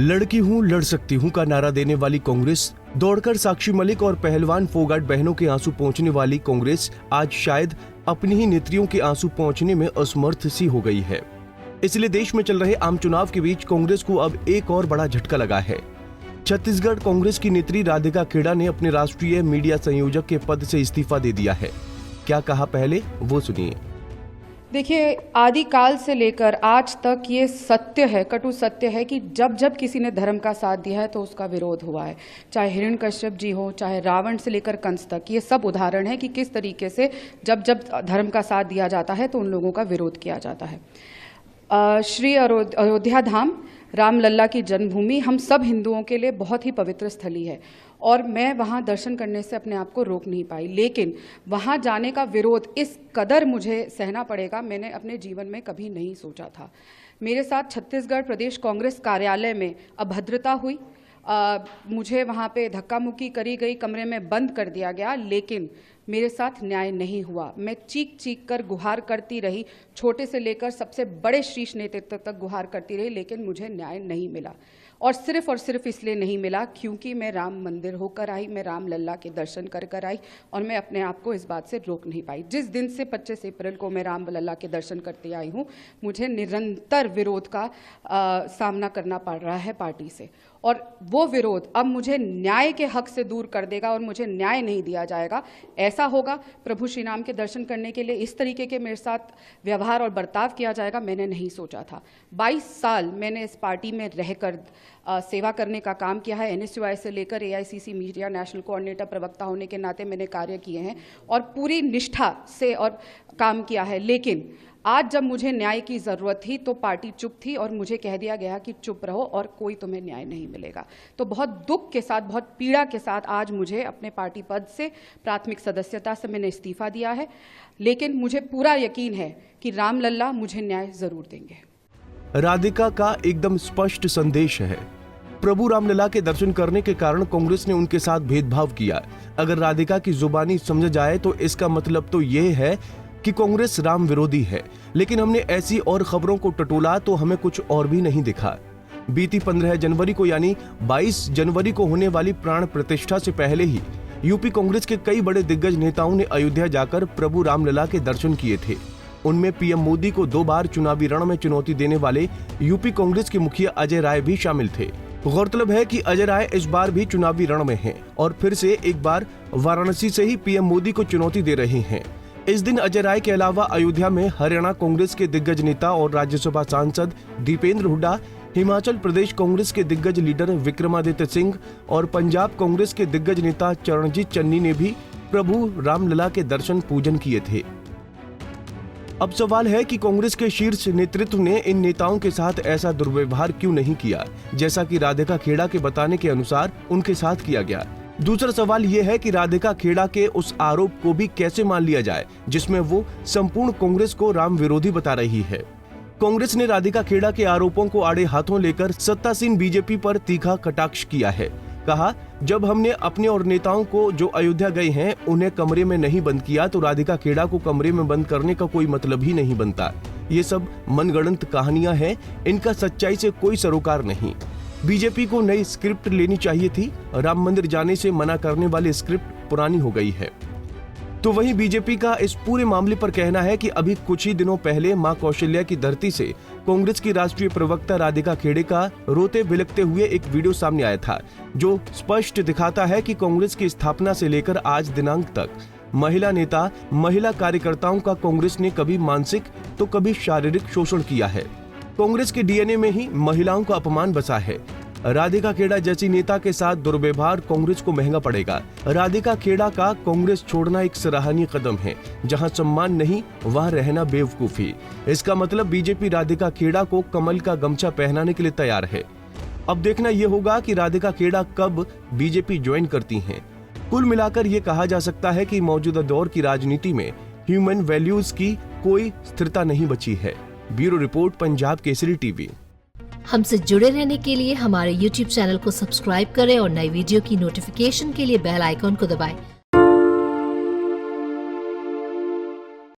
लड़की हूँ लड़ सकती हूँ का नारा देने वाली कांग्रेस, दौड़कर साक्षी मलिक और पहलवान फोगाट बहनों के आंसू पोंछने वाली कांग्रेस आज शायद अपनी ही नेत्रियों के आंसू पोंछने में असमर्थ सी हो गई है। इसलिए देश में चल रहे आम चुनाव के बीच कांग्रेस को अब एक और बड़ा झटका लगा है। छत्तीसगढ़ कांग्रेस की नेत्री राधिका खेड़ा ने अपने राष्ट्रीय मीडिया संयोजक के पद से इस्तीफा दे दिया है। क्या कहा पहले वो सुनिए। देखिए, आदिकाल से लेकर आज तक ये सत्य है, कटु सत्य है कि जब जब किसी ने धर्म का साथ दिया है तो उसका विरोध हुआ है। चाहे हिरण्यकश्यप जी हो, चाहे रावण से लेकर कंस तक, ये सब उदाहरण है कि किस तरीके से जब जब धर्म का साथ दिया जाता है तो उन लोगों का विरोध किया जाता है। श्री अयोध्या धाम, रामलल्ला की जन्मभूमि हम सब हिंदुओं के लिए बहुत ही पवित्र स्थली है और मैं वहाँ दर्शन करने से अपने आप को रोक नहीं पाई, लेकिन वहाँ जाने का विरोध इस कदर मुझे सहना पड़ेगा, मैंने अपने जीवन में कभी नहीं सोचा था। मेरे साथ छत्तीसगढ़ प्रदेश कांग्रेस कार्यालय में अभद्रता हुई, मुझे वहाँ पे धक्का मुक्की करी गई, कमरे में बंद कर दिया गया, लेकिन मेरे साथ न्याय नहीं हुआ। मैं चीख चीख कर गुहार करती रही, छोटे से लेकर सबसे बड़े शीर्ष नेतृत्व तक गुहार करती रही, लेकिन मुझे न्याय नहीं मिला। और सिर्फ इसलिए नहीं मिला क्योंकि मैं राम मंदिर होकर आई, मैं राम लल्ला के दर्शन कर कर आई और मैं अपने आप को इस बात से रोक नहीं पाई। जिस दिन से 25 अप्रैल को मैं राम लल्ला के दर्शन करते आई हूँ, मुझे निरंतर विरोध का सामना करना पड़ रहा है पार्टी से, और वो विरोध अब मुझे न्याय के हक से दूर कर देगा और मुझे न्याय नहीं दिया जाएगा। ऐसा होगा, प्रभु श्री राम के दर्शन करने के लिए इस तरीके के मेरे साथ व्यवहार और बर्ताव किया जाएगा, मैंने नहीं सोचा था। 22 साल मैंने इस पार्टी में रहकर सेवा करने का काम किया है। NSUI से लेकर AICC मीडिया नेशनल कोऑर्डिनेटर प्रवक्ता होने के नाते मैंने कार्य किए हैं और पूरी निष्ठा से और काम किया है, लेकिन आज जब मुझे न्याय की ज़रूरत थी तो पार्टी चुप थी और मुझे कह दिया गया कि चुप रहो और कोई तुम्हें न्याय नहीं मिलेगा। तो बहुत दुख के साथ, बहुत पीड़ा के साथ आज मुझे अपने पार्टी पद से, प्राथमिक सदस्यता से मैंने इस्तीफा दिया है, लेकिन मुझे पूरा यकीन है कि राम लल्ला मुझे न्याय ज़रूर देंगे। राधिका का एकदम स्पष्ट संदेश है। प्रभु रामलला के दर्शन करने के कारण कांग्रेस ने उनके साथ भेदभाव किया। अगर राधिका की जुबानी समझ जाए तो इसका मतलब तो यह है कि कांग्रेस राम विरोधी है, लेकिन हमने ऐसी और खबरों को टटोला तो हमें कुछ और भी नहीं दिखा। बीती 15 जनवरी को यानी 22 जनवरी को होने वाली प्राण प्रतिष्ठा से पहले ही यूपी कांग्रेस के कई बड़े दिग्गज नेताओं ने अयोध्या जाकर प्रभु रामलला के दर्शन किए थे। उनमें पीएम मोदी को 2 बार चुनावी रण में चुनौती देने वाले यूपी कांग्रेस के मुखिया अजय राय भी शामिल थे। गौरतलब है कि अजय राय इस बार भी चुनावी रण में हैं और फिर से एक बार वाराणसी से ही पीएम मोदी को चुनौती दे रहे हैं। इस दिन अजय राय के अलावा अयोध्या में हरियाणा कांग्रेस के दिग्गज नेता और राज्यसभा सांसद दीपेंद्र हुड्डा, हिमाचल प्रदेश कांग्रेस के दिग्गज लीडर विक्रमादित्य सिंह और पंजाब कांग्रेस के दिग्गज नेता चरणजीत चन्नी ने भी प्रभु रामलला के दर्शन पूजन किए थे। अब सवाल है कि कांग्रेस के शीर्ष नेतृत्व ने इन नेताओं के साथ ऐसा दुर्व्यवहार क्यों नहीं किया, जैसा कि राधिका खेड़ा के बताने के अनुसार उनके साथ किया गया। दूसरा सवाल यह है कि राधिका खेड़ा के उस आरोप को भी कैसे मान लिया जाए जिसमें वो संपूर्ण कांग्रेस को राम विरोधी बता रही है। कांग्रेस ने राधिका खेड़ा के आरोपों को आड़े हाथों लेकर सत्तासीन बीजेपी पर तीखा कटाक्ष किया है। कहा, जब हमने अपने और नेताओं को जो अयोध्या गए हैं उन्हें कमरे में नहीं बंद किया तो राधिका खेड़ा को कमरे में बंद करने का कोई मतलब ही नहीं बनता। ये सब मनगढ़ंत कहानियां हैं, इनका सच्चाई से कोई सरोकार नहीं। बीजेपी को नई स्क्रिप्ट लेनी चाहिए थी। राम मंदिर जाने से मना करने वाली स्क्रिप्ट पुरानी हो गई है। तो वहीं बीजेपी का इस पूरे मामले पर कहना है कि अभी कुछ ही दिनों पहले मां कौशल्या की धरती से कांग्रेस की राष्ट्रीय प्रवक्ता राधिका खेड़े का रोते बिलखते हुए एक वीडियो सामने आया था, जो स्पष्ट दिखाता है कि कांग्रेस की स्थापना से लेकर आज दिनांक तक महिला नेता, महिला कार्यकर्ताओं का कांग्रेस ने कभी मानसिक तो कभी शारीरिक शोषण किया है। कांग्रेस के डीएनए में ही महिलाओं का अपमान बसा है। राधिका खेड़ा जैसी नेता के साथ दुर्व्यवहार कांग्रेस को महंगा पड़ेगा। राधिका खेड़ा का कांग्रेस छोड़ना एक सराहनीय कदम है। जहां सम्मान नहीं वहां रहना बेवकूफी। इसका मतलब बीजेपी राधिका खेड़ा को कमल का गमछा पहनाने के लिए तैयार है। अब देखना यह होगा कि राधिका खेड़ा कब बीजेपी ज्वाइन करती हैं। कुल मिलाकर ये कहा जा सकता है कि मौजूदा दौर की राजनीति में ह्यूमन वैल्यूज की कोई स्थिरता नहीं बची है। Bureau report, Punjab Kesari TV. हमसे जुड़े रहने के लिए हमारे YouTube चैनल को सब्सक्राइब करें और नई वीडियो की नोटिफिकेशन के लिए बेल आइकॉन को दबाएं।